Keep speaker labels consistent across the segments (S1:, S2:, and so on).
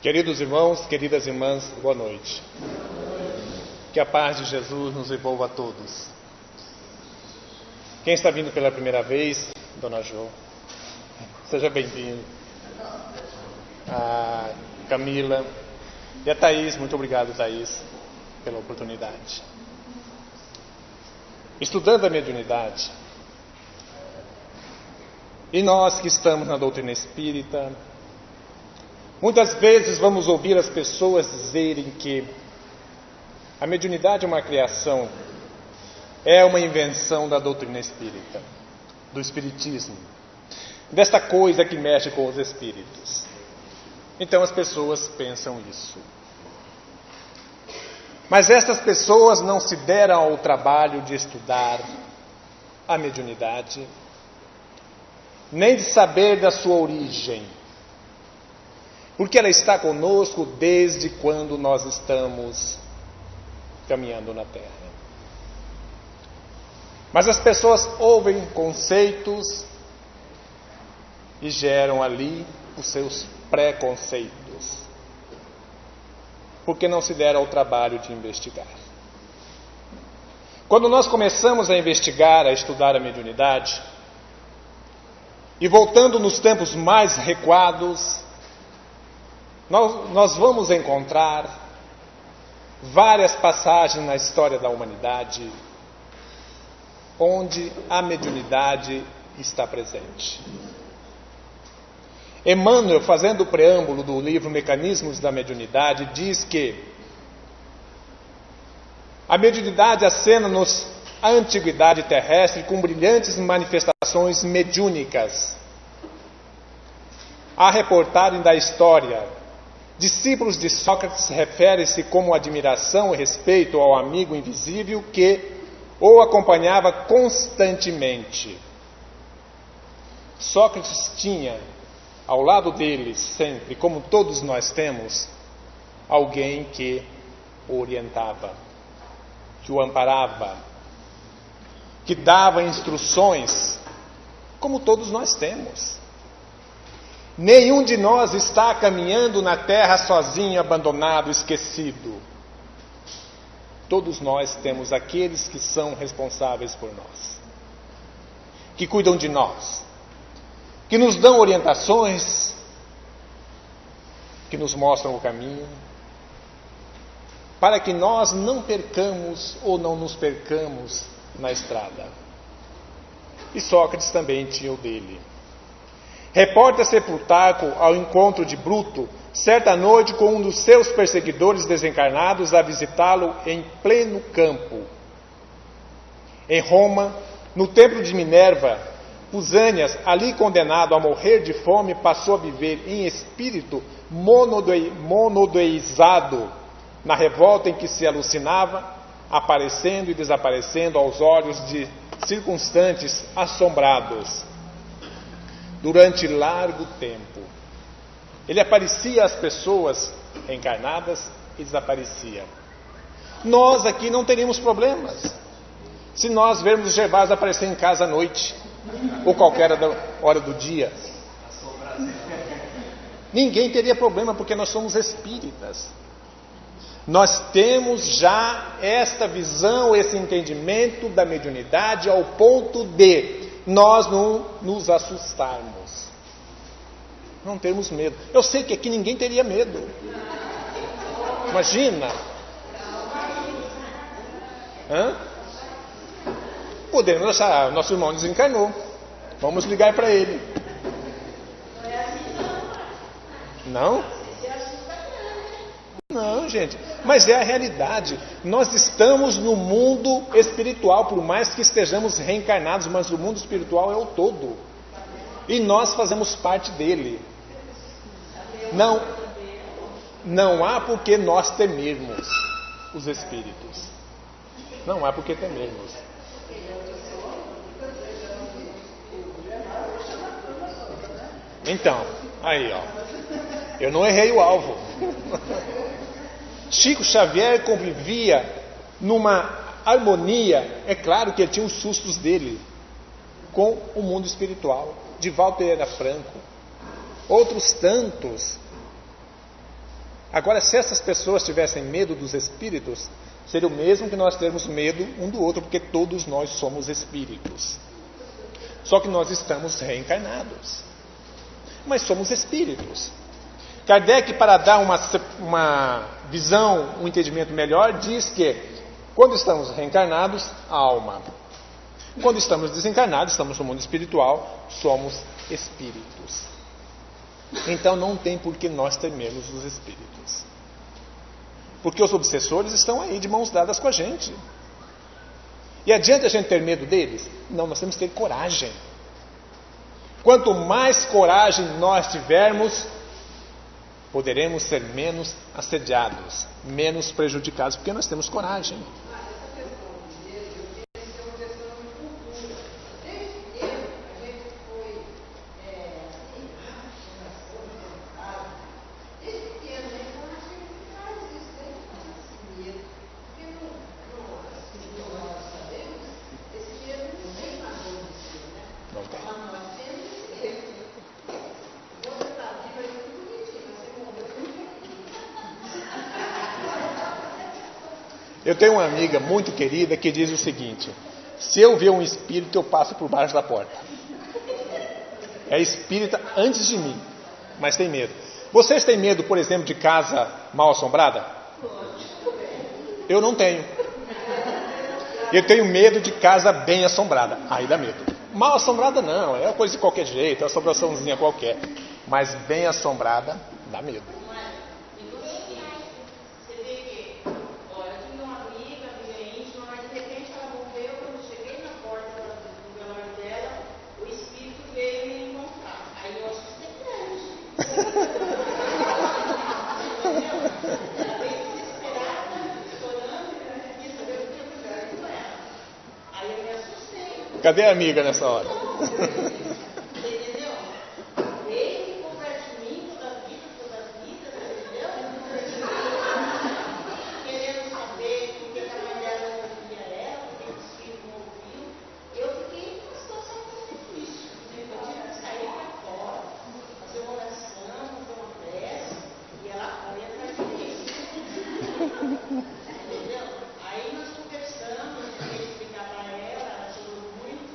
S1: Queridos irmãos, queridas irmãs, boa noite. Que a paz de Jesus nos envolva a todos. Quem está vindo pela primeira vez, Dona Jo, seja bem-vindo. A Camila e a Thaís, muito obrigado, Thaís, pela oportunidade. Estudando a mediunidade, e nós que estamos na doutrina espírita, muitas vezes vamos ouvir as pessoas dizerem que a mediunidade é uma criação, é uma invenção da doutrina espírita, do espiritismo, desta coisa que mexe com os espíritos. Então as pessoas pensam isso. Mas estas pessoas não se deram ao trabalho de estudar a mediunidade, nem de saber da sua origem, porque ela está conosco desde quando nós estamos caminhando na Terra. Mas as pessoas ouvem conceitos e geram ali os seus preconceitos, porque não se deram ao trabalho de investigar. Quando nós começamos a investigar, a estudar a mediunidade, e voltando nos tempos mais recuados, nós vamos encontrar várias passagens na história da humanidade onde a mediunidade está presente. Emmanuel, fazendo o preâmbulo do livro Mecanismos da Mediunidade, diz que a mediunidade acena na antiguidade terrestre com brilhantes manifestações mediúnicas. A reportagem da história, discípulos de Sócrates referem-se como admiração e respeito ao amigo invisível que o acompanhava constantemente. Sócrates tinha ao lado dele sempre, como todos nós temos, alguém que o orientava, que o amparava, que dava instruções, como todos nós temos. Nenhum de nós está caminhando na terra sozinho, abandonado, esquecido. Todos nós temos aqueles que são responsáveis por nós, que cuidam de nós, que nos dão orientações, que nos mostram o caminho, para que nós não percamos ou não nos percamos na estrada. E Sócrates também tinha o dele. Reporta-se Plutarco ao encontro de Bruto, certa noite com um dos seus perseguidores desencarnados a visitá-lo em pleno campo. Em Roma, no templo de Minerva, Pausanias, ali condenado a morrer de fome, passou a viver em espírito monodeizado, na revolta em que se alucinava, aparecendo e desaparecendo aos olhos de circunstantes assombrados. Durante largo tempo, ele aparecia às pessoas encarnadas e desaparecia. Nós aqui não teríamos problemas se nós vermos Gervásio aparecer em casa à noite ou qualquer hora do dia. Ninguém teria problema, porque nós somos espíritas. Nós temos já esta visão, esse entendimento da mediunidade ao ponto de nós não nos assustarmos, não temos medo. Eu sei que aqui ninguém teria medo. Imagina. Podemos achar, nosso irmão desencarnou, vamos ligar para ele. Não? Não, gente, mas é a realidade. Nós estamos no mundo espiritual, por mais que estejamos reencarnados, mas o mundo espiritual é o todo, e nós fazemos parte dele. Não há por que nós temermos os espíritos. Não há por que temermos. Então, aí ó, eu não errei o alvo. Chico Xavier convivia numa harmonia, é claro que ele tinha os sustos dele, com o mundo espiritual. Divaldo Pereira Franco, outros tantos Agora, se essas pessoas tivessem medo dos espíritos, seria o mesmo que nós termos medo um do outro, porque todos nós somos espíritos. Só que nós estamos reencarnados. Mas somos espíritos. Kardec, para dar uma visão, um entendimento melhor, diz que quando estamos reencarnados, alma. Quando estamos desencarnados, estamos no mundo espiritual, somos espíritos. Então não tem por que nós temermos os espíritos. Porque os obsessores estão aí de mãos dadas com a gente. E adianta a gente ter medo deles? Não, nós temos que ter coragem. Quanto mais coragem nós tivermos, poderemos ser menos assediados, menos prejudicados, porque nós temos coragem. Eu tenho uma amiga muito querida que diz o seguinte: se eu ver um espírito, eu passo por baixo da porta. É espírita antes de mim, mas tem medo. Vocês têm medo, por exemplo, de casa mal assombrada? Eu não tenho. Eu tenho medo de casa bem assombrada. Aí dá medo. Mal assombrada não, é uma coisa de qualquer jeito, é uma assombraçãozinha qualquer. Mas bem assombrada, dá medo. Cadê a amiga nessa hora?
S2: Entendeu? Ele converte mim toda a vida, entendeu? Querendo saber por que a mãe dela não ouvia ela, por que os filhos não ouviam. Eu fiquei numa situação muito difícil. Eu tive que sair para fora, fazer uma oração, fazer uma prece, e ela foi atrás de mim. Entendeu? Aí nós conversamos, eu queria explicar para ela, ela chorou muito.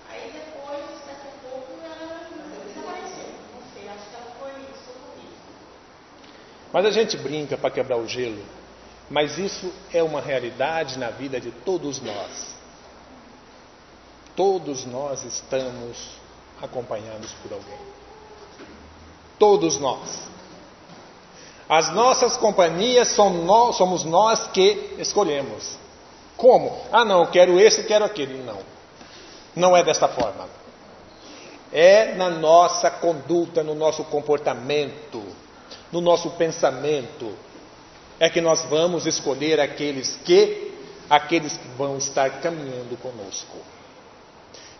S2: Aí depois, daqui a pouco, ela desapareceu. Não sei, acho que ela foi socorrida.
S1: Mas a gente brinca para quebrar o gelo. Mas isso é uma realidade na vida de todos nós. Todos nós estamos acompanhados por alguém. Todos nós. As nossas companhias somos nós que escolhemos. Como? Ah, não, eu quero esse e quero aquele. Não. Não é desta forma. É na nossa conduta, no nosso comportamento, no nosso pensamento, é que nós vamos escolher aqueles que vão estar caminhando conosco.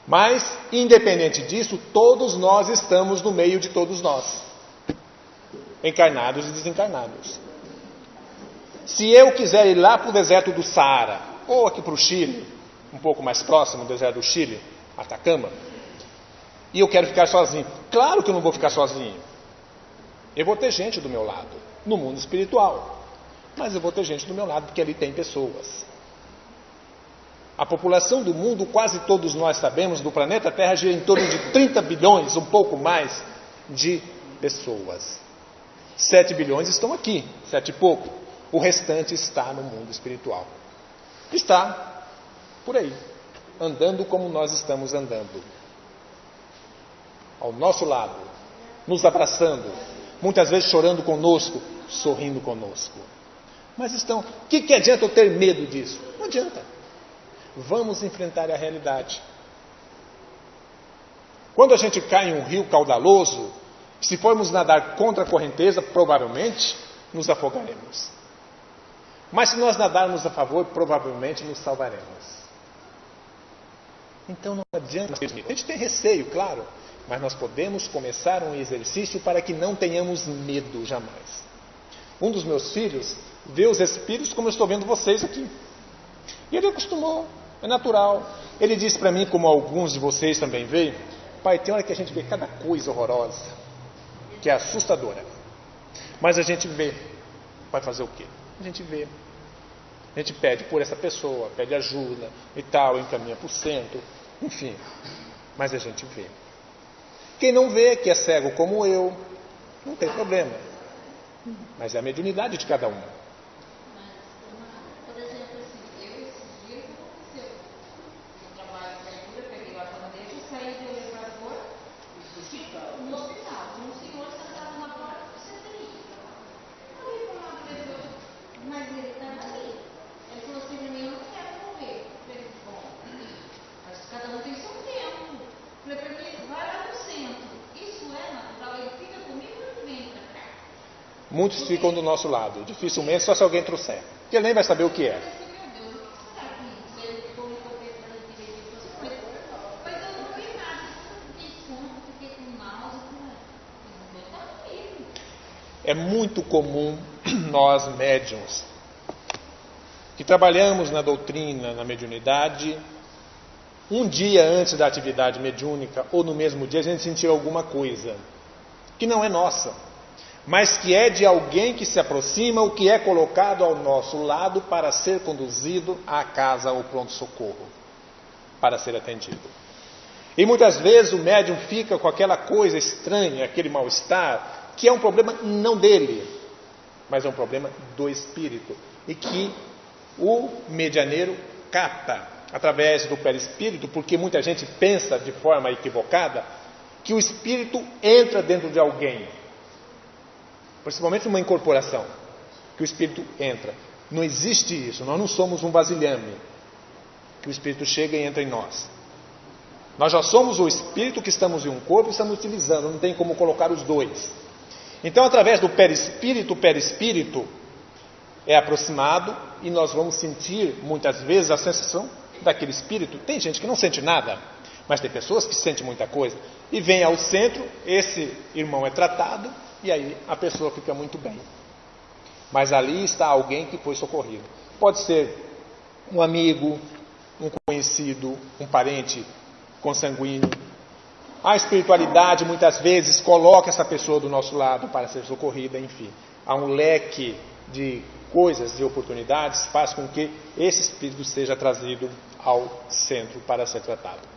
S1: Mas, independente disso, todos nós estamos no meio de todos nós, encarnados e desencarnados. Se eu quiser ir lá para o deserto do Saara, ou aqui para o Chile, um pouco mais próximo do deserto do Chile, Atacama, e eu quero ficar sozinho, claro que eu não vou ficar sozinho. Eu vou ter gente do meu lado, no mundo espiritual, mas eu vou ter gente do meu lado, porque ali tem pessoas. A população do mundo, quase todos nós sabemos, do planeta Terra gira em torno de 30 bilhões, um pouco mais, de pessoas. 7 bilhões estão aqui, 7 e pouco. O restante está no mundo espiritual. Está por aí, andando como nós estamos andando. Ao nosso lado, nos abraçando, muitas vezes chorando conosco, sorrindo conosco. Mas estão, o que adianta eu ter medo disso? Não adianta. Vamos enfrentar a realidade. Quando a gente cai em um rio caudaloso, se formos nadar contra a correnteza, provavelmente nos afogaremos. Mas se nós nadarmos a favor, provavelmente nos salvaremos. Então não adianta. A gente tem receio, claro, mas nós podemos começar um exercício para que não tenhamos medo jamais. Um dos meus filhos vê os espíritos como eu estou vendo vocês aqui. E ele acostumou, é natural. Ele disse para mim, como alguns de vocês também veem: pai, tem hora que a gente vê cada coisa horrorosa, que é assustadora. Mas a gente vê. Vai fazer o quê? A gente vê. A gente pede por essa pessoa, pede ajuda e tal, encaminha para o centro, enfim. Mas a gente vê. Quem não vê, que é cego como eu, não tem problema. Mas é a mediunidade de cada um.
S2: Por exemplo, assim, esses dias aconteceu. Eu trabalho com a cura, peguei lá a bandeja, saí do elevador, no hospital. Um senhor sentado na porta do CTI. Eu ia falar do elevador, mas ele estava ali. Ele falou assim para mim, eu não quero morrer. Eu falei, bom, acho que cada um tem seu tempo. Eu falei para mim, vai lá no centro. Isso é natural, ele fica comigo ou ele vem para cá?
S1: Muitos ficam do nosso lado, dificilmente só se alguém trouxer. Porque ele nem vai saber o que é. É muito comum nós, médiuns, que trabalhamos na doutrina, na mediunidade, um dia antes da atividade mediúnica, ou no mesmo dia, a gente sentir alguma coisa que não é nossa, mas que é de alguém que se aproxima ou que é colocado ao nosso lado para ser conduzido à casa ou pronto-socorro, para ser atendido. E muitas vezes o médium fica com aquela coisa estranha, aquele mal-estar, que é um problema não dele, mas é um problema do espírito, e que o medianeiro capta através do perispírito, porque muita gente pensa de forma equivocada que o espírito entra dentro de alguém, principalmente numa incorporação, que o espírito entra. Não existe isso, nós não somos um vasilhame, que o espírito chega e entra em nós. Nós já somos o espírito que estamos em um corpo e estamos utilizando, não tem como colocar os dois. Então, através do perispírito, o perispírito é aproximado e nós vamos sentir, muitas vezes, a sensação daquele espírito. Tem gente que não sente nada, mas tem pessoas que sentem muita coisa. E vem ao centro, esse irmão é tratado e aí a pessoa fica muito bem. Mas ali está alguém que foi socorrido. Pode ser um amigo, um conhecido, um parente consanguíneo. A espiritualidade muitas vezes coloca essa pessoa do nosso lado para ser socorrida, enfim. Há um leque de coisas, de oportunidades, faz com que esse espírito seja trazido ao centro para ser tratado.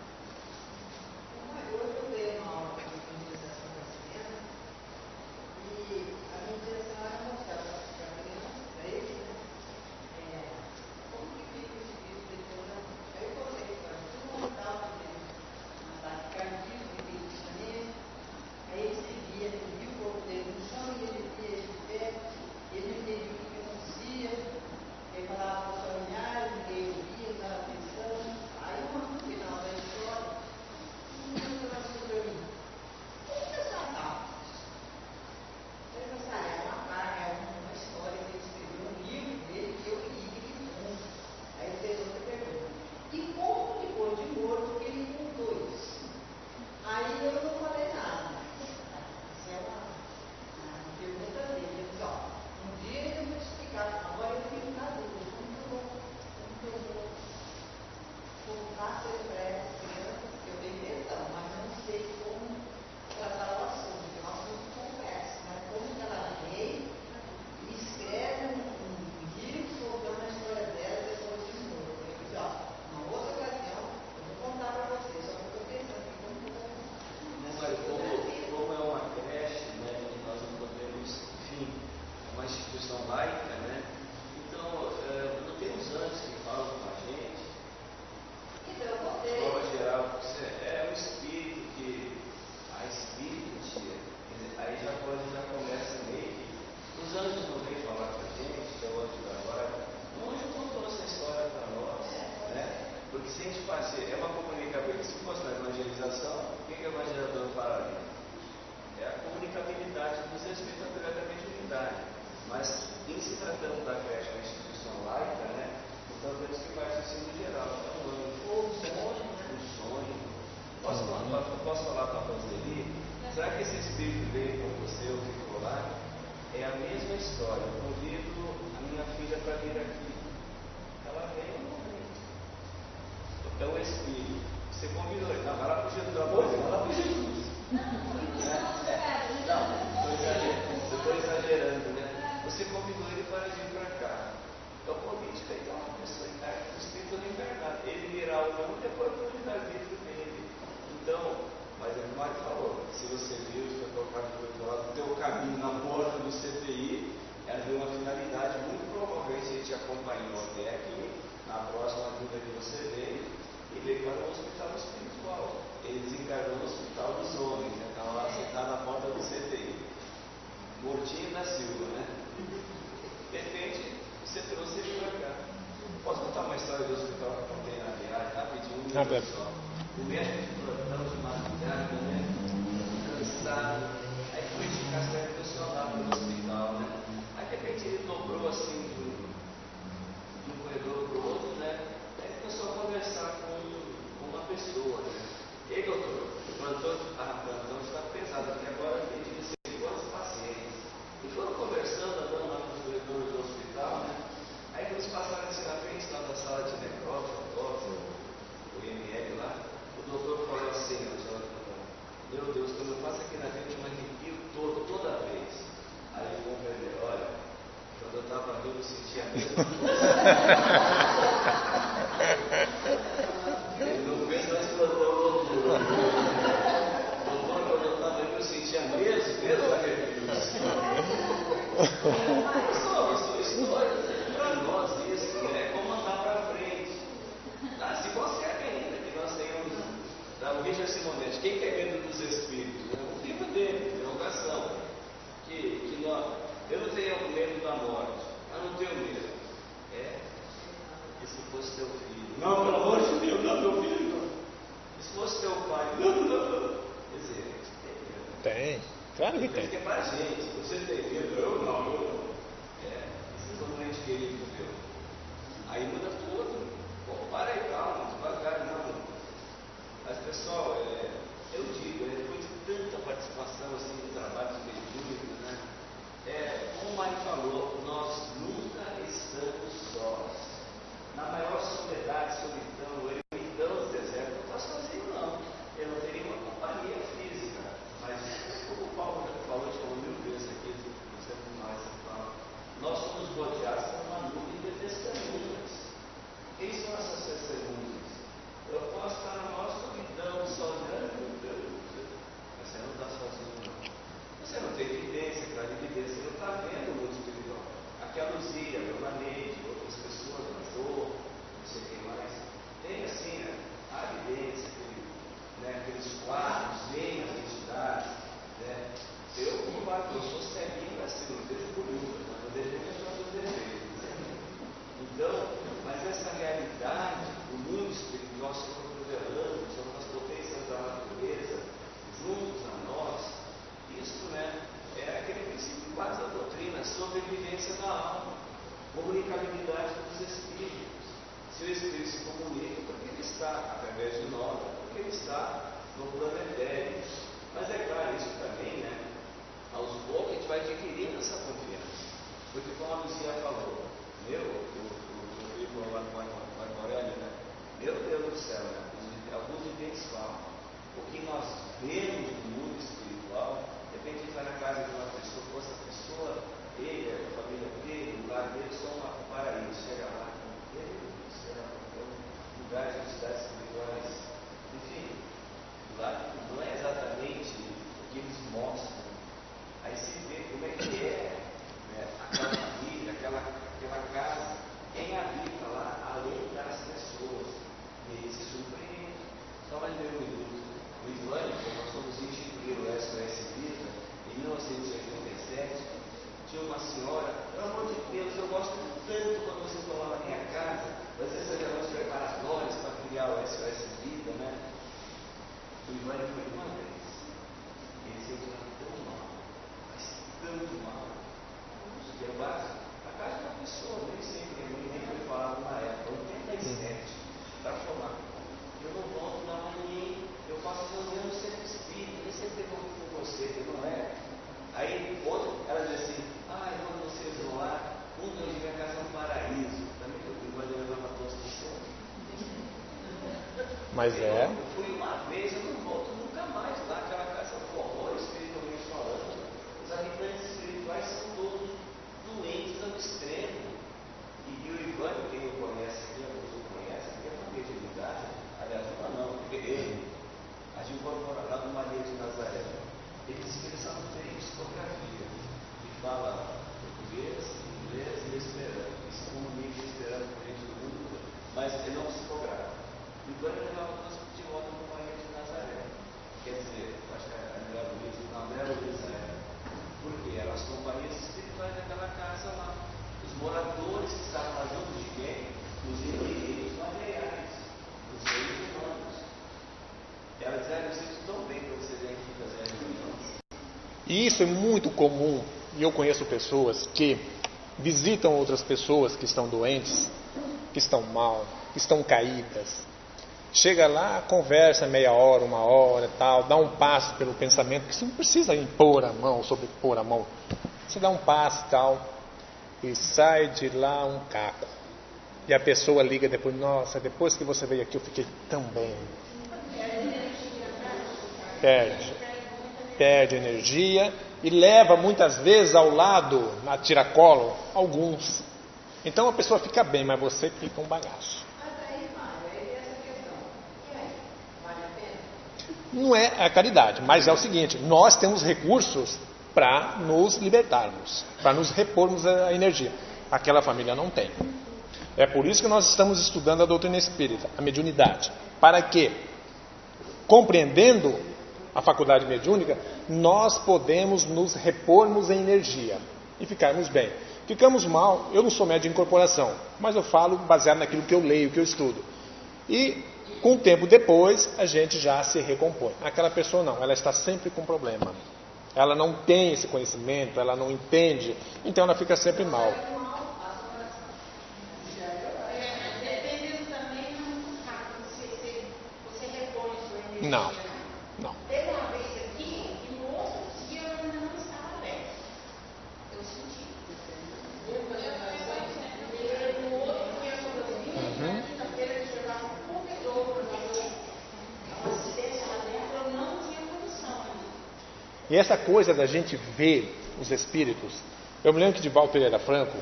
S3: Estou exagerando. depois do livre-arbítrio dele. Então, mas é como o Mário falou, se você viu, se foi colocado do outro lado, o teu caminho na porta do CTI, ela tem uma finalidade muito provavelmente a gente acompanhou até aqui, na próxima dúvida que você veio, e veio para o hospital espiritual. Ele desencarnou no hospital dos homens, né? Estava lá sentado na porta do CTI. Mortinho da Silva, né? De repente, você trouxe ele para cá. Posso contar uma história do hospital que eu contei na viagem, rapidinho, um minuto só. O médico de plantão de madrugada, né? Cansado. Aí foi ficar certo funcionário no hospital, né? Aí de repente ele dobrou assim de um corredor para o outro, né? Aí começou a conversar com uma pessoa, né? E aí, doutor, o plantão está pesado, porque agora tem de receber quantos pacientes? E foram conversando, andando lá nos corredores do hospital, né? Aí quando eles passaram assim na frente, lá da sala de necrófilo, o IML lá, o doutor falou assim, meu Deus, quando eu passo aqui na frente, eu me arrepio toda vez. Aí o enfermeiro, olha, quando eu estava ali, eu sentia a mesma coisa. Ele não fez mais plantão doutor. Doutor, quando eu estava ali, eu sentia mesmo arrepios. São histórias para nós, isso, né? Como andar para frente. Se consegue ainda que nós tenhamos, o Richard Simonetti, quem tem medo dos espíritos? O livro dele, Derrogação. Eu não tenho medo da morte, eu não tenho medo. E se fosse teu filho? Não, pelo amor de Deus, não, meu filho não. E se fosse teu pai? Não. Quer dizer,
S1: tem, claro que tem.
S3: Porque é para a gente, você tem medo, eu não. Isso é um ente querido meu. Aí muda tudo. Pô, para aí, calma, devagar, não. Mas pessoal, eu digo, depois de tanta participação assim, no trabalho de mediúnicos, né? Como o Mário falou, nós nunca estamos sós. Na maior soledade, solidão, ermitão do deserto, não está sozinho não. Eu não teria uma companhia física. Mas como o Paulo já falou, a gente falou mil vezes aqui, você mais fala, nós somos rodeados por uma nuvem de testemunhas. Quem são essas testemunhas? Eu posso estar na maior solidão, sozinho, mas você não está sozinho não. Você não tem evidência, clarividência, você não está vendo o mundo espiritual. Aqui a Luzia, a Dona Neide, outras pessoas, a Jo, não sei quem mais, tem assim, a evidência, aqueles quadros, veem as entidades, né? Eu sou ceguinho assim, não vejo bonito, mas não vejo nem os defeitos, né? Então, mas essa realidade, o mundo espiritual se revelando, são as potências da natureza, juntos a nós, isso, né, é aquele princípio básico da doutrina, sobrevivência da alma, comunicabilidade dos espíritos. Se o espírito se comunica, porque ele está, através de nós, porque ele está no plano etéreo. Mas é claro, isso também, né, aos poucos a gente vai adquirindo essa confiança. Porque como a Luzia falou, o livro lá do Marco Aurélio, né? Meu Deus do céu, né? Alguns videntes falam. O que nós vemos no mundo espiritual, de repente a gente vai na casa de uma pessoa, essa pessoa, ele, a família dele, o lar dele, são um paraíso. Chega lá, meu Deus do céu, lugares de entidades espirituais. Enfim, lá não é exatamente o que eles mostram. Aí se vê como é que é, né? Aquela família, aquela casa, quem habita lá, além das pessoas. E ele se surpreende. Só mais meio minuto. O Ivânico, nós fomos instituir o SOS Vida em 1987. Tinha uma senhora, pelo amor de Deus, eu gosto tanto quando vocês vão lá na minha casa, fazer essas reuniões preparatórias para criar o SOS Vida, né? O Ivânico foi uma vez. Ele se sentia tão mal, mas tanto mal. Que é básico. A casa de uma pessoa, nem sempre, nem foi falado na época, 87, para formar. Eu não volto na mãe, eu faço 12 anos sempre espírito, nem sempre com você, não é? Aí, outra, ela diz assim, quando vocês vão lá, de minha casa é um paraíso. Também eu vou levar uma tosse de chão.
S1: Mas
S3: eu fui uma vez, eu não volto nunca mais lá, aquela casa é um horror, espiritualmente falando. Os habitantes espirituais são todos doentes ao extremo. E o Ivan, quem o conhece aqui, a pessoa conhece, aqui é uma mediunidade. Aliás, moradores que estavam lá junto de quem? Os inimigos materiais, os seres humanos. Ela dizia, vocês estão bem para vocês virem aqui fazer a reunião.
S1: E isso é muito comum, e eu conheço pessoas que visitam outras pessoas que estão doentes, que estão mal, que estão caídas. Chega lá, conversa meia hora, uma hora, tal, dá um passo pelo pensamento, que você não precisa impor a mão, sobrepor a mão. Você dá um passo e tal, e sai de lá um caco. E a pessoa liga depois, nossa, depois que você veio aqui eu fiquei tão bem. Perde energia e leva muitas vezes ao lado, na tiracolo, alguns. Então a pessoa fica bem, mas você fica um bagaço. Não é a caridade, mas é o seguinte, nós temos recursos para nos libertarmos, para nos repormos a energia. Aquela família não tem. É por isso que nós estamos estudando a doutrina espírita, a mediunidade. Para que, compreendendo a faculdade mediúnica, nós podemos nos repormos em energia e ficarmos bem. Ficamos mal, eu não sou médium de incorporação, mas eu falo baseado naquilo que eu leio, que eu estudo. E com o tempo depois, a gente já se recompõe. Aquela pessoa não, ela está sempre com problema. Ela não tem esse conhecimento, ela não entende, então ela fica sempre mal.
S2: Dependendo também, não é muito rápido. Você repõe sua energia.
S1: Não.
S2: Teve uma vez aqui, e no outro dia eu ainda não estava bem. Eu senti. No outro dia, quando eu vim, na quinta-feira, eles levaram um corredor para fazer uma assistência lá dentro, eu não tinha condição ainda.
S1: E essa coisa da gente ver os espíritos, eu me lembro que Divaldo Pereira Franco,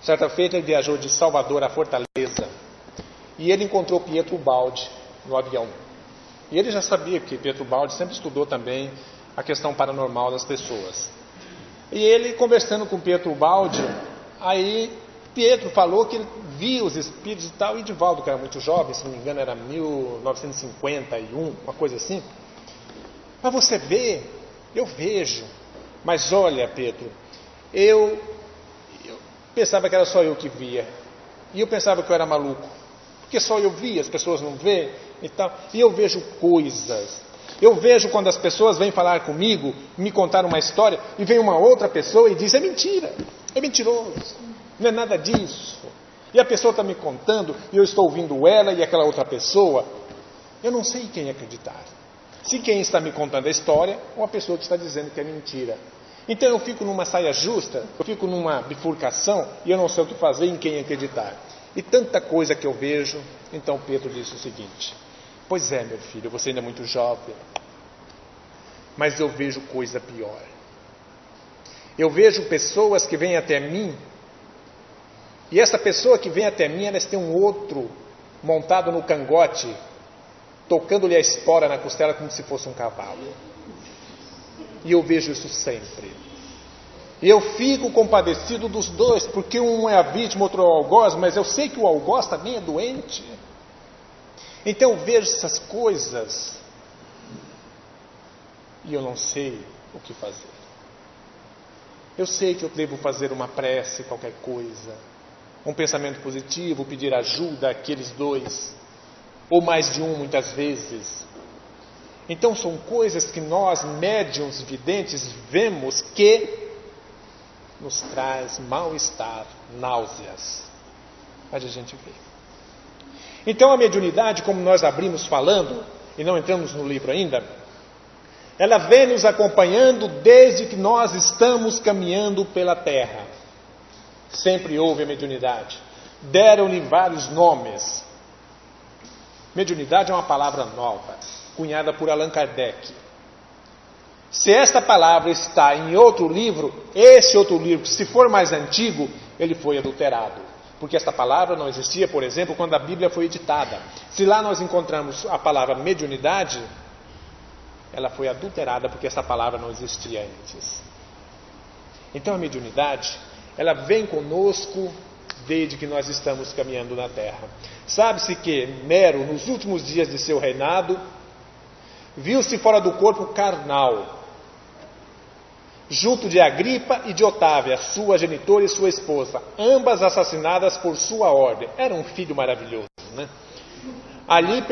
S1: certa feita ele viajou de Salvador a Fortaleza, e ele encontrou Pietro Baldi no avião. E ele já sabia que Pietro Baldi sempre estudou também a questão paranormal das pessoas. E ele, conversando com Pietro Baldi, aí Pietro falou que ele via os espíritos e tal, e Divaldo, que era muito jovem, se não me engano era 1951, uma coisa assim. Mas você vê, eu vejo. Mas olha, Pedro, eu pensava que era só eu que via. E eu pensava que eu era maluco. Porque só eu via, as pessoas não vêem e tal. E eu vejo coisas. Eu vejo quando as pessoas vêm falar comigo, me contar uma história, e vem uma outra pessoa e diz, é mentira, é mentiroso, não é nada disso. E a pessoa está me contando, e eu estou ouvindo ela e aquela outra pessoa. Eu não sei quem acreditar. Se quem está me contando a história, ou a pessoa que está dizendo que é mentira. Então eu fico numa saia justa, eu fico numa bifurcação, e eu não sei o que fazer, em quem acreditar. E tanta coisa que eu vejo. Então Pedro disse o seguinte, pois é, meu filho, você ainda é muito jovem, mas eu vejo coisa pior. Eu vejo pessoas que vêm até mim, e essa pessoa que vem até mim, elas têm um outro montado no cangote, tocando-lhe a espora na costela como se fosse um cavalo. E eu vejo isso sempre. E eu fico compadecido dos dois, porque um é a vítima, outro é o algoz, mas eu sei que o algoz também é doente. Então eu vejo essas coisas e eu não sei o que fazer. Eu sei que eu devo fazer uma prece, qualquer coisa, um pensamento positivo, pedir ajuda àqueles dois, ou mais de um muitas vezes. Então são coisas que nós, médiuns videntes, vemos que nos traz mal-estar, náuseas. Mas a gente vê. Então a mediunidade, como nós abrimos falando, e não entramos no livro ainda, ela vem nos acompanhando desde que nós estamos caminhando pela terra. Sempre houve a mediunidade. Deram-lhe vários nomes. Mediunidade é uma palavra nova, cunhada por Allan Kardec. Se esta palavra está em outro livro, esse outro livro, se for mais antigo, ele foi adulterado. Porque esta palavra não existia, por exemplo, quando a Bíblia foi editada. Se lá nós encontramos a palavra mediunidade, ela foi adulterada porque essa palavra não existia antes. Então a mediunidade, ela vem conosco desde que nós estamos caminhando na Terra. Sabe-se que Nero, nos últimos dias de seu reinado, viu-se fora do corpo carnal. junto de Agripa e de Otávia, sua genitora e sua esposa, ambas assassinadas por sua ordem. Era um filho maravilhoso, né? Ali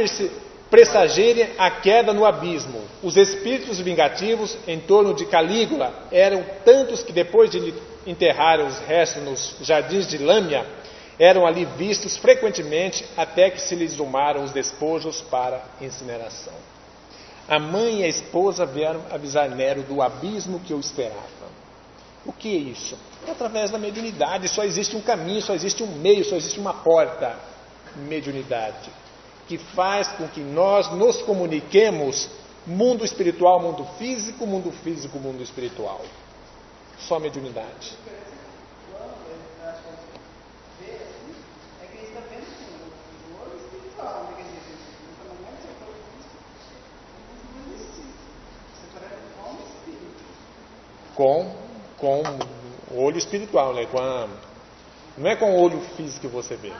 S1: pressagerem a queda no abismo. Os espíritos vingativos em torno de Calígula eram tantos que depois de lhe enterrarem os restos nos jardins de Lâmia, eram ali vistos frequentemente até que se lhes exumaram os despojos para incineração. A mãe e a esposa vieram avisar Nero do abismo que o esperava. O que é isso? É através da mediunidade. Só existe um caminho, só existe um meio, só existe uma porta. Mediunidade. Que faz com que nós nos comuniquemos mundo espiritual, mundo físico, mundo espiritual. Só mediunidade. Com o olho espiritual, né? Não é com o olho físico que você vê.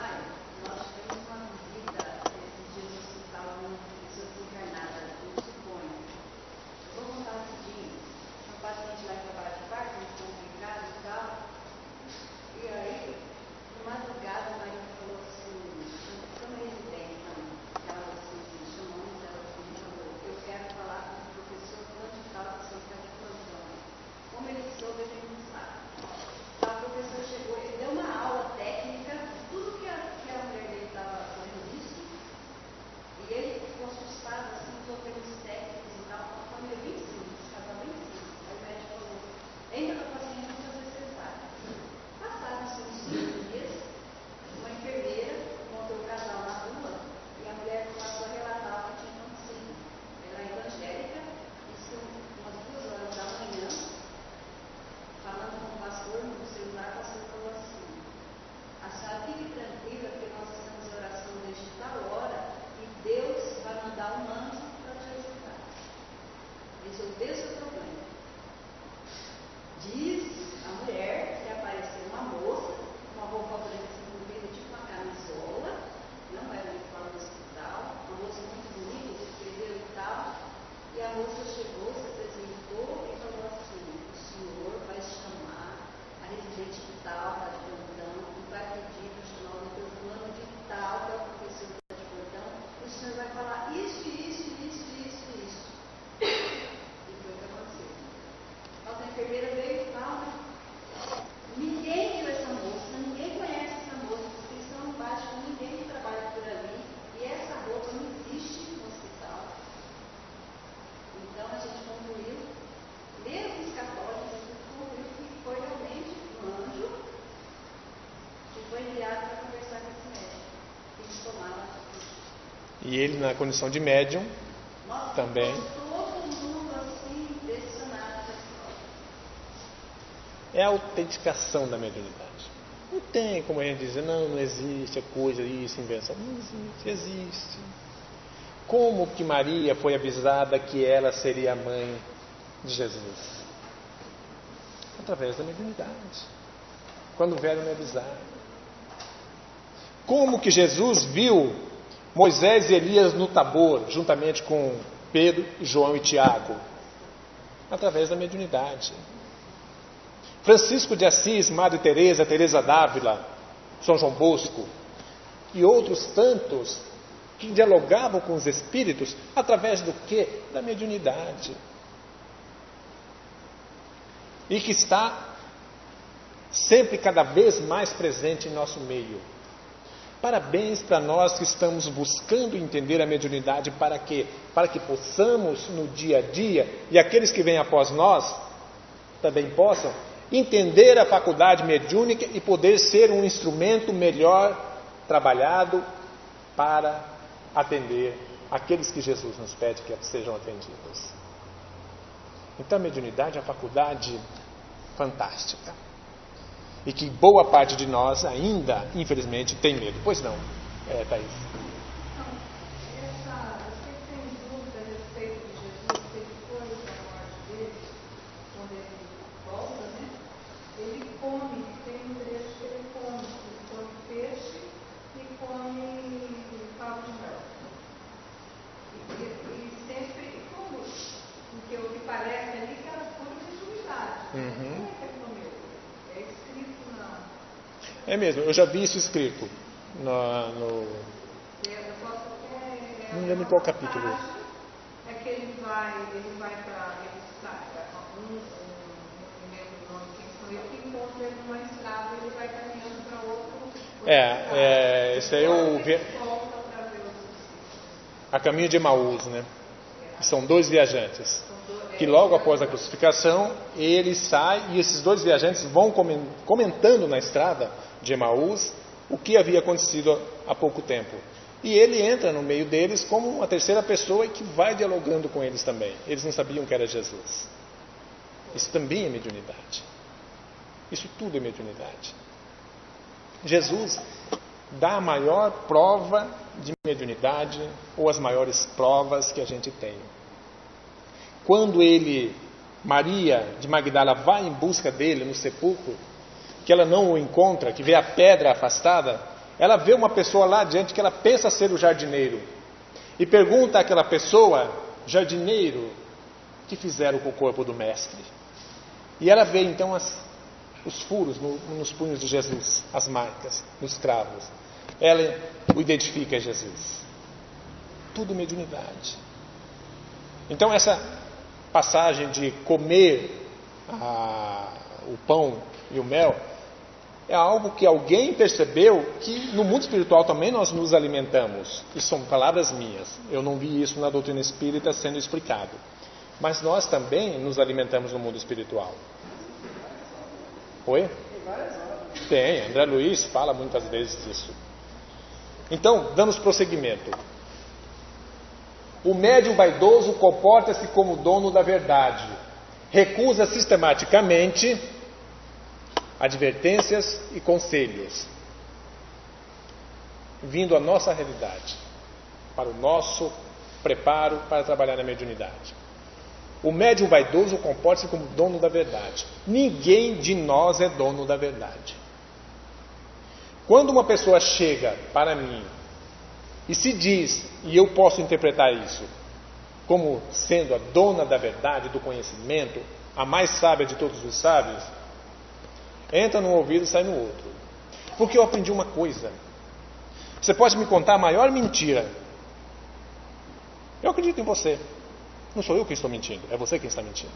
S1: E ele, na condição de médium, também. É a autenticação da mediunidade. Não tem como a gente dizer, não existe, é coisa, isso, invenção. Não existe, existe. Como que Maria foi avisada que ela seria a mãe de Jesus? Através da mediunidade. Quando vieram me avisar. Como que Jesus viu Moisés e Elias no Tabor, juntamente com Pedro, João e Tiago? Através da mediunidade. Francisco de Assis, Madre Teresa, Teresa d'Ávila, São João Bosco e outros tantos que dialogavam com os espíritos através do quê? Da mediunidade. E que está sempre cada vez mais presente em nosso meio. Parabéns para nós que estamos buscando entender a mediunidade. Para quê? Para que possamos no dia a dia, e aqueles que vêm após nós também possam entender a faculdade mediúnica e poder ser um instrumento melhor trabalhado para atender aqueles que Jesus nos pede que sejam atendidos. Então a mediunidade é uma faculdade fantástica. E que boa parte de nós ainda, infelizmente, tem medo. Pois não, Thaís? É mesmo, eu já vi isso escrito no... Não lembro qual capítulo.
S4: É que ele vai para um lembro o nome quem foi, que encontra ele numa estrada, ele vai caminhando para outro.
S1: Esse aí eu vi. A caminho de Emaús, né? São 2 viajantes. Que logo após a crucificação, ele sai e esses 2 viajantes vão comentando na estrada de Emaús o que havia acontecido há pouco tempo. E ele entra no meio deles como uma terceira pessoa e que vai dialogando com eles também. Eles não sabiam que era Jesus. Isso também é mediunidade. Isso tudo é mediunidade. Jesus dá a maior prova de mediunidade, ou as maiores provas que a gente tem. Quando Maria de Magdala vai em busca dele no sepulcro, que ela não o encontra, que vê a pedra afastada, ela vê uma pessoa lá adiante que ela pensa ser o jardineiro. E pergunta àquela pessoa, jardineiro, o que fizeram com o corpo do mestre? E ela vê então os furos nos punhos de Jesus, as marcas, nos cravos. Ela o identifica a Jesus. Tudo mediunidade. Então essa passagem de comer o pão e o mel é algo que alguém percebeu que no mundo espiritual também nós nos alimentamos. Isso são palavras minhas. Eu não vi isso na doutrina espírita sendo explicado. Mas nós também nos alimentamos no mundo espiritual. Oi? Tem, André Luiz fala muitas vezes disso. Então, damos prosseguimento. O médium vaidoso comporta-se como dono da verdade. Recusa sistematicamente advertências e conselhos, vindo à nossa realidade, para o nosso preparo para trabalhar na mediunidade. O médium vaidoso comporta-se como dono da verdade. Ninguém de nós é dono da verdade. Quando uma pessoa chega para mim e se diz, e eu posso interpretar isso como sendo a dona da verdade, do conhecimento, a mais sábia de todos os sábios, entra num ouvido e sai no outro. Porque eu aprendi uma coisa. Você pode me contar a maior mentira. Eu acredito em você. Não sou eu que estou mentindo, é você quem está mentindo.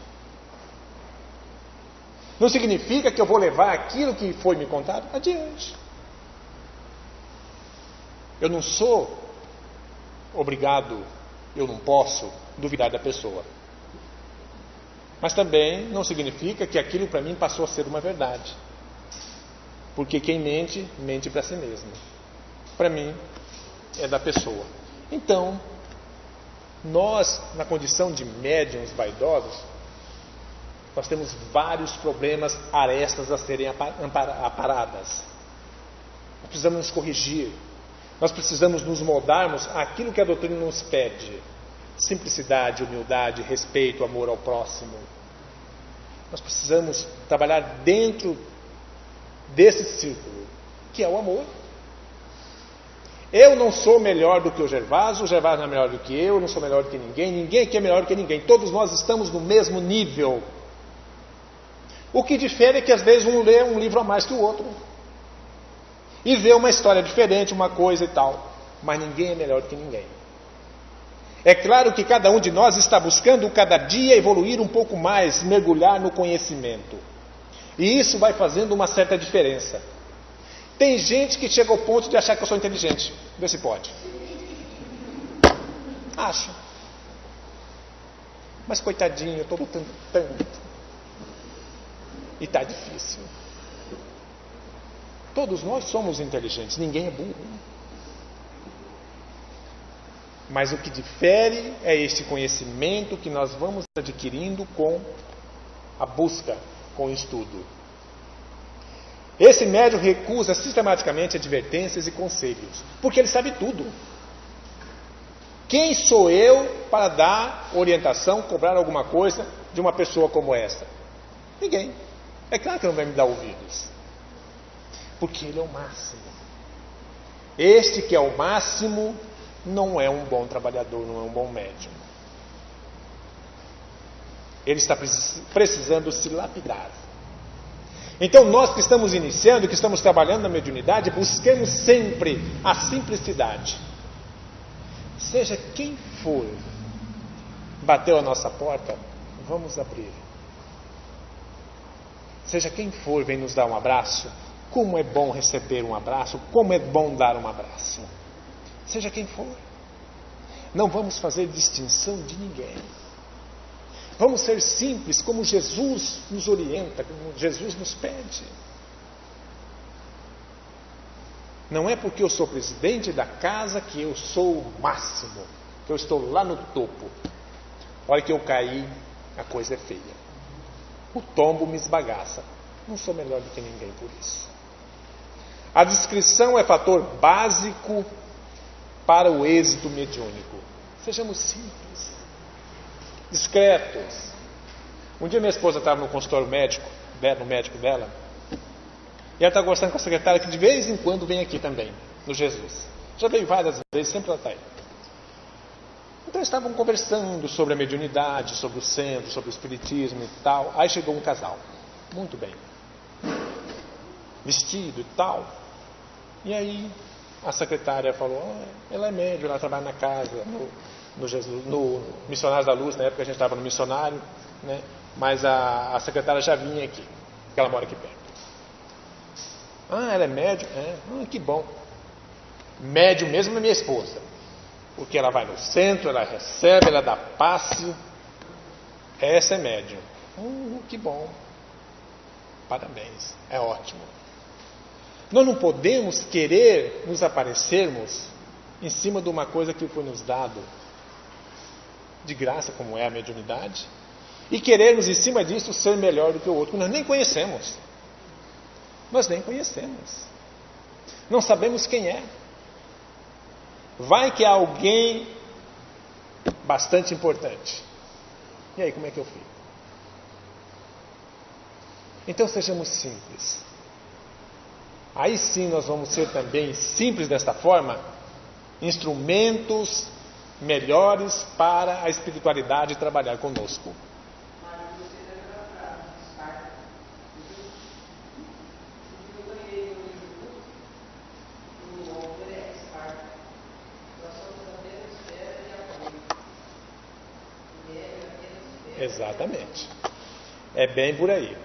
S1: Não significa que eu vou levar aquilo que foi me contado adiante. Eu não sou obrigado, eu não posso duvidar da pessoa. Mas também não significa que aquilo para mim passou a ser uma verdade. Porque quem mente, mente para si mesmo. Para mim, é da pessoa. Então, nós, na condição de médiuns vaidosos, nós temos vários problemas, arestas a serem aparadas. Nós precisamos nos corrigir. Nós precisamos nos moldarmos àquilo que a doutrina nos pede. Simplicidade, humildade, respeito, amor ao próximo. Nós precisamos trabalhar dentro desse círculo, que é o amor. Eu não sou melhor do que o Gervásio não é melhor do que eu não sou melhor do que ninguém aqui é melhor do que ninguém. Todos nós estamos no mesmo nível. O que difere é que às vezes um lê um livro a mais que o outro. E vê uma história diferente, uma coisa e tal. Mas ninguém é melhor do que ninguém. É claro que cada um de nós está buscando cada dia evoluir um pouco mais, mergulhar no conhecimento. E isso vai fazendo uma certa diferença. Tem gente que chega ao ponto de achar que eu sou inteligente. Vê se pode. Acho. Mas coitadinho, eu estou lutando tanto. E está difícil. Todos nós somos inteligentes, ninguém é burro. Mas o que difere é este conhecimento que nós vamos adquirindo com a busca, com o estudo. Esse médium recusa sistematicamente advertências e conselhos, porque ele sabe tudo. Quem sou eu para dar orientação, cobrar alguma coisa de uma pessoa como essa? Ninguém. É claro que não vai me dar ouvidos. Porque ele é o máximo. Este que é o máximo não é um bom trabalhador, não é um bom médium. Ele está precisando se lapidar. Então nós que estamos iniciando, que estamos trabalhando na mediunidade, busquemos sempre a simplicidade. Seja quem for, bateu a nossa porta, vamos abrir. Seja quem for, vem nos dar um abraço. Como é bom receber um abraço, como é bom dar um abraço. Seja quem for. Não vamos fazer distinção de ninguém. Vamos ser simples, como Jesus nos orienta, como Jesus nos pede. Não é porque eu sou presidente da casa que eu sou o máximo, que eu estou lá no topo. A hora que eu cair, a coisa é feia. O tombo me esbagaça. Não sou melhor do que ninguém por isso. A discrição é fator básico para o êxito mediúnico. Sejamos simples, discretos. Um dia minha esposa estava no consultório médico, no médico dela, e ela está conversando com a secretária que de vez em quando vem aqui também, no Jesus. Já veio várias vezes, sempre ela está aí. Então eles estavam conversando sobre a mediunidade, sobre o centro, sobre o espiritismo e tal. Aí chegou um casal, muito bem, vestido e tal. E aí a secretária falou, ela é médium, ela trabalha na casa, no Missionários da Luz. Na época a gente estava no missionário, né? Mas a secretária já vinha aqui, porque ela mora aqui perto. Ela é médium? Que bom. Médium mesmo é minha esposa, porque ela vai no centro, ela recebe, ela dá passe. Essa é médium. Que bom. Parabéns, é ótimo. Nós não podemos querer nos aparecermos em cima de uma coisa que foi nos dado de graça, como é a mediunidade, e querermos em cima disso ser melhor do que o outro, que nós nem conhecemos. Nós nem conhecemos. Não sabemos quem é. Vai que é alguém bastante importante. E aí, como é que eu fico? Então sejamos simples. Aí sim nós vamos ser também simples desta forma, instrumentos melhores para a espiritualidade trabalhar conosco. Exatamente. É bem por aí.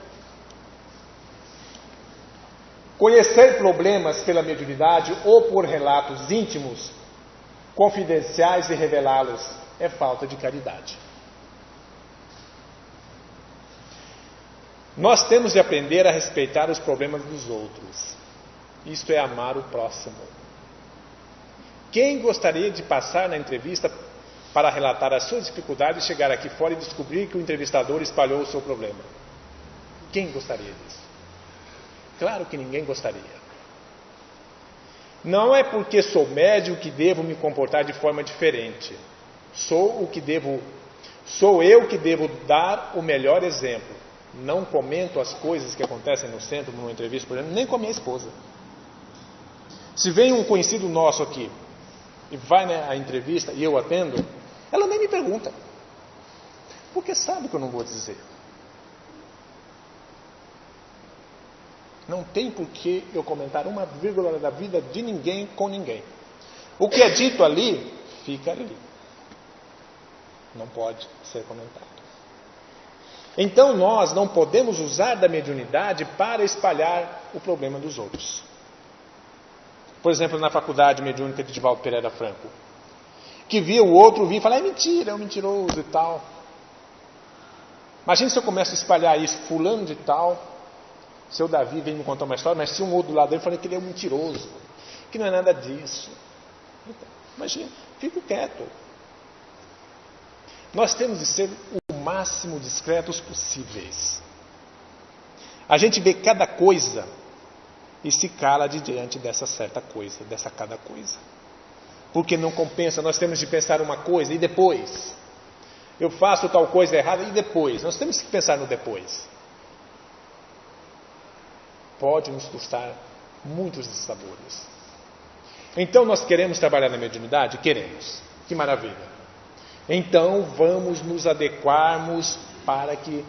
S1: Conhecer problemas pela mediunidade ou por relatos íntimos, confidenciais e revelá-los é falta de caridade. Nós temos de aprender a respeitar os problemas dos outros. Isto é amar o próximo. Quem gostaria de passar na entrevista para relatar as suas dificuldades e chegar aqui fora e descobrir que o entrevistador espalhou o seu problema? Quem gostaria disso? Claro que ninguém gostaria. Não é porque sou médium que devo me comportar de forma diferente. Sou eu que devo dar o melhor exemplo. Não comento as coisas que acontecem no centro, numa entrevista, por exemplo, nem com a minha esposa. Se vem um conhecido nosso aqui e vai na entrevista e eu atendo, ela nem me pergunta, porque sabe que eu não vou dizer. Não tem por que eu comentar uma vírgula da vida de ninguém com ninguém. O que é dito ali, fica ali. Não pode ser comentado. Então nós não podemos usar da mediunidade para espalhar o problema dos outros. Por exemplo, na faculdade mediúnica de Divaldo Pereira Franco, que via o outro vir e falar, é mentira, é um mentiroso e tal. Imagina se eu começo a espalhar isso, fulano de tal. Seu Davi vem me contar uma história, mas tinha um outro do lado dele, falei que ele é um mentiroso, que não é nada disso. Então, imagina, fico quieto. Nós temos de ser o máximo discretos possíveis. A gente vê cada coisa e se cala diante dessa certa coisa, dessa cada coisa. Porque não compensa, nós temos de pensar uma coisa e depois. Eu faço tal coisa errada e depois. Nós temos que pensar no depois. Pode nos custar muitos dissabores. Então nós queremos trabalhar na mediunidade? Queremos. Que maravilha. Então vamos nos adequarmos para que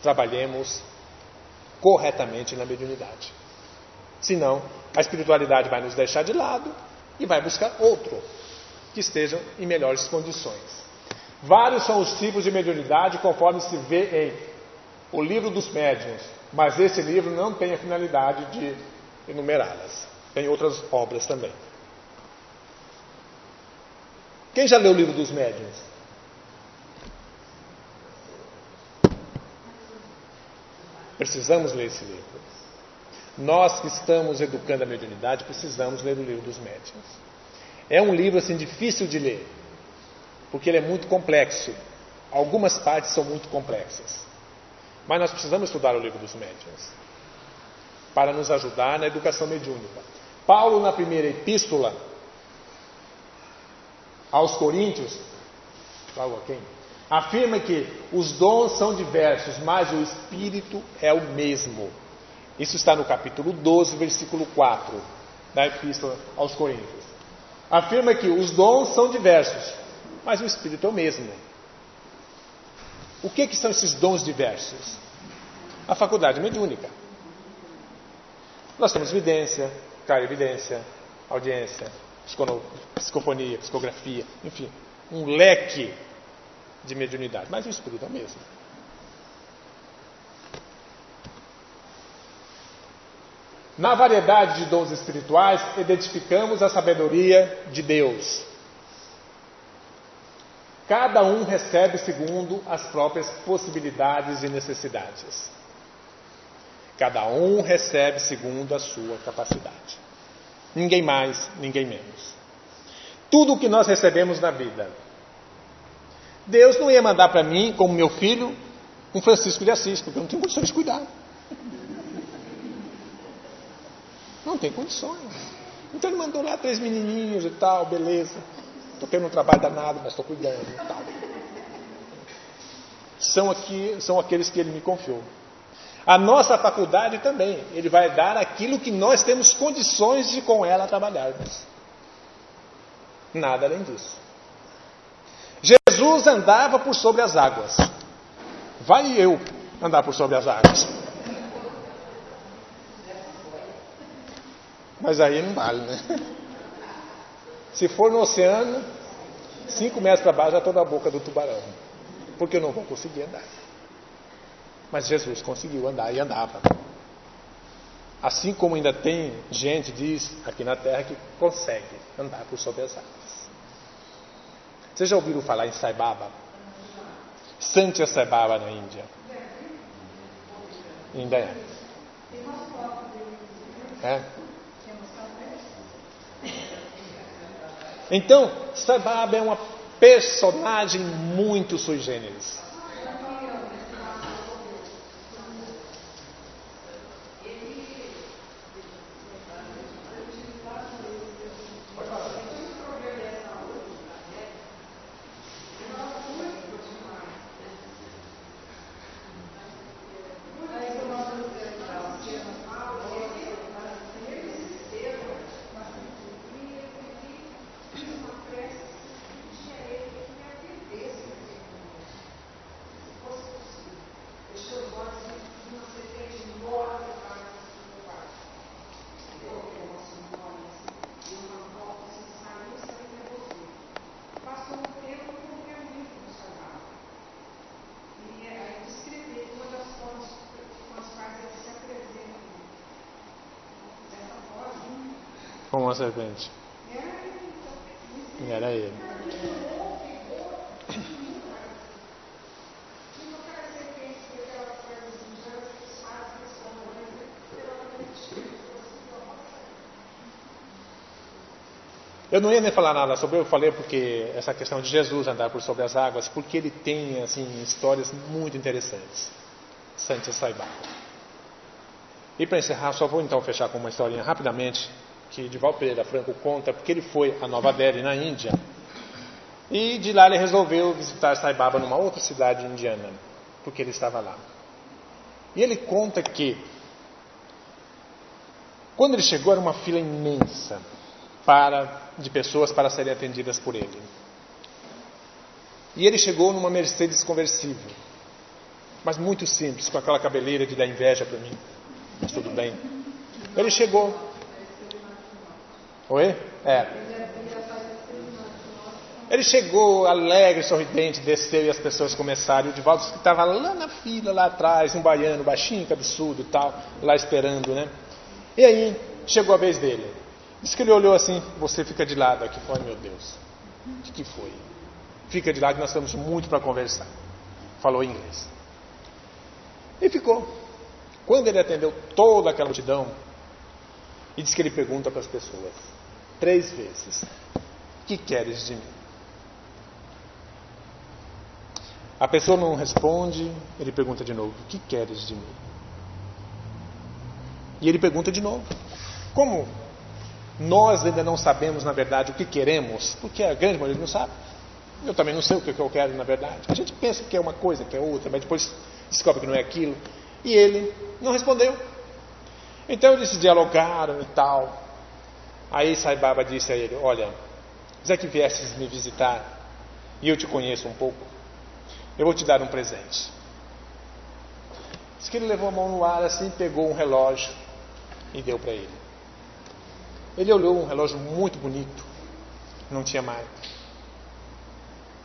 S1: trabalhemos corretamente na mediunidade. Senão, a espiritualidade vai nos deixar de lado e vai buscar outro que estejam em melhores condições. Vários são os tipos de mediunidade conforme se vê em O Livro dos Médiuns, mas esse livro não tem a finalidade de enumerá-las. Tem outras obras também. Quem já leu o Livro dos Médiuns? Precisamos ler esse livro. Nós que estamos educando a mediunidade, precisamos ler o Livro dos Médiuns. É um livro assim difícil de ler, porque ele é muito complexo. Algumas partes são muito complexas. Mas nós precisamos estudar o Livro dos Médiuns para nos ajudar na educação mediúnica. Paulo, na primeira epístola aos Coríntios, afirma que os dons são diversos, mas o Espírito é o mesmo. Isso está no capítulo 12, versículo 4 da epístola aos Coríntios. Afirma que os dons são diversos, mas o Espírito é o mesmo. O que são esses dons diversos? A faculdade mediúnica. Nós temos vidência, clarividência, audiência, psicofonia, psicografia, enfim, um leque de mediunidade, mas o Espírito é o mesmo. Na variedade de dons espirituais, identificamos a sabedoria de Deus. Cada um recebe segundo as próprias possibilidades e necessidades. Cada um recebe segundo a sua capacidade. Ninguém mais, ninguém menos. Tudo o que nós recebemos na vida. Deus não ia mandar para mim, como meu filho, um Francisco de Assis, porque eu não tenho condições de cuidar. Não tem condições. Então ele mandou lá 3 menininhos e tal, beleza. Estou tendo um trabalho danado, mas estou cuidando e tal. São aqueles que ele me confiou. A nossa faculdade também. Ele vai dar aquilo que nós temos condições de com ela trabalharmos. Nada além disso. Jesus andava por sobre as águas. Vai eu andar por sobre as águas. Mas aí não vale, né? Se for no oceano, 5 metros para baixo já estou na boca do tubarão. Porque eu não vou conseguir andar. Mas Jesus conseguiu andar e andava. Assim como ainda tem gente, diz, aqui na Terra, que consegue andar por sobre as águas. Vocês já ouviram falar em Sai Baba? Santia Sai Baba na Índia. Ainda é. É? Então, Sai Baba é uma personagem muito sui generis. Como uma serpente. E era ele. Eu não ia nem falar nada sobre, eu falei porque essa questão de Jesus andar por sobre as águas, porque ele tem assim histórias muito interessantes. Santia Sai Baba. E para encerrar, só vou então fechar com uma historinha rapidamente, que Divaldo Pereira Franco conta, porque ele foi a Nova Delhi, na Índia, e de lá ele resolveu visitar Sai Baba numa outra cidade indiana, porque ele estava lá. E ele conta que, quando ele chegou, era uma fila imensa de pessoas para serem atendidas por ele. E ele chegou numa Mercedes conversível. mas muito simples, com aquela cabeleira de dar inveja para mim. Mas tudo bem. Ele chegou. Oi? Ele chegou alegre, sorridente, desceu e as pessoas começaram. E o Divaldo que estava lá na fila, lá atrás, um baiano baixinho, cabeçudo e tal, lá esperando, né? E aí, chegou a vez dele. Diz que ele olhou assim, você fica de lado aqui. Falei, meu Deus, o que foi? Fica de lado que nós temos muito para conversar. Falou em inglês. E ficou. Quando ele atendeu toda aquela multidão, e diz que ele pergunta para as pessoas, 3 vezes, o que queres de mim? A pessoa não responde, ele pergunta de novo, o que queres de mim? E ele pergunta de novo. Como nós ainda não sabemos, na verdade, o que queremos, porque a grande maioria não sabe. Eu também não sei o que eu quero, na verdade. A gente pensa que é uma coisa, que é outra, mas depois descobre que não é aquilo. E ele não respondeu. Então eles dialogaram e tal. Aí Sai Baba disse a ele, olha, já que viestes me visitar, e eu te conheço um pouco, eu vou te dar um presente. Diz que ele levou a mão no ar assim, pegou um relógio e deu para ele. Ele olhou um relógio muito bonito, não tinha marca.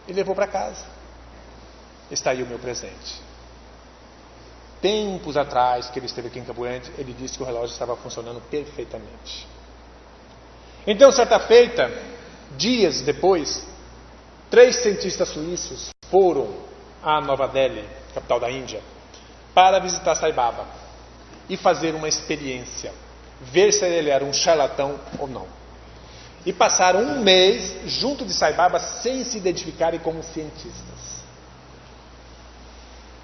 S1: E levou para casa. Está aí o meu presente. Tempos atrás, que ele esteve aqui em Campo Grande, ele disse que o relógio estava funcionando perfeitamente. Então, certa feita, dias depois, 3 cientistas suíços foram a Nova Delhi, capital da Índia, para visitar Sai Baba e fazer uma experiência, ver se ele era um charlatão ou não. E passaram 1 mês junto de Sai Baba sem se identificarem como cientistas,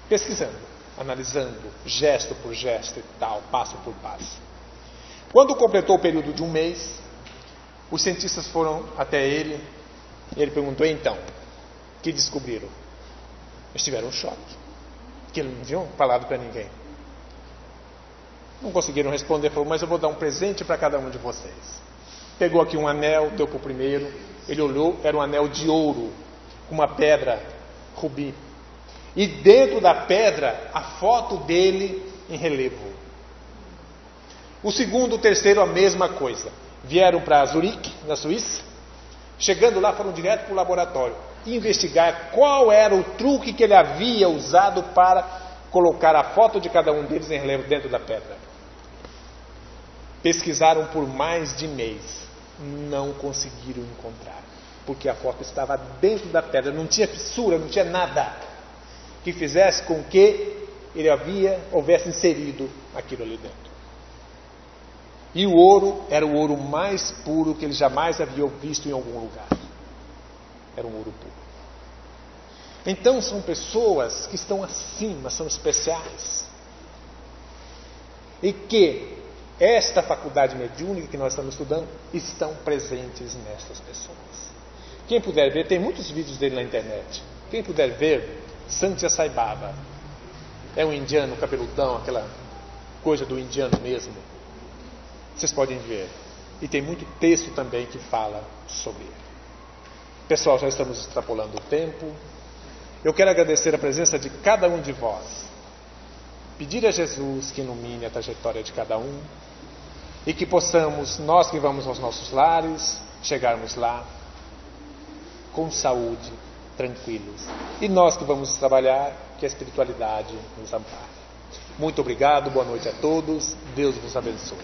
S1: pesquisando, analisando, gesto por gesto e tal, passo por passo. Quando completou o período de 1 mês, os cientistas foram até ele e ele perguntou, então, o que descobriram? Eles tiveram um choque, que eles não tinham falado para ninguém. Não conseguiram responder, falou, mas eu vou dar um presente para cada um de vocês. Pegou aqui um anel, deu para o primeiro, ele olhou, era um anel de ouro, com uma pedra rubi. E dentro da pedra, a foto dele em relevo. O segundo, o terceiro, a mesma coisa. Vieram para Zurique, na Suíça. Chegando lá, foram direto para o laboratório. Investigar qual era o truque que ele havia usado para colocar a foto de cada um deles em relevo dentro da pedra. Pesquisaram por mais de mês. Não conseguiram encontrar. Porque a foto estava dentro da pedra. Não tinha fissura, não tinha nada que fizesse com que ele houvesse inserido aquilo ali dentro. E o ouro era o ouro mais puro que ele jamais havia visto em algum lugar. Era um ouro puro. Então são pessoas que estão acima, são especiais. E que esta faculdade mediúnica que nós estamos estudando estão presentes nessas pessoas. Quem puder ver, tem muitos vídeos dele na internet. Quem puder ver, Santia Sai Baba. É um indiano cabeludão, aquela coisa do indiano mesmo. Vocês podem ver. E tem muito texto também que fala sobre ele. Pessoal, já estamos extrapolando o tempo. Eu quero agradecer a presença de cada um de vós. Pedir a Jesus que ilumine a trajetória de cada um. E que possamos, nós que vamos aos nossos lares, chegarmos lá com saúde, tranquilos. E nós que vamos trabalhar, que a espiritualidade nos ampare. Muito obrigado, boa noite a todos. Deus vos abençoe.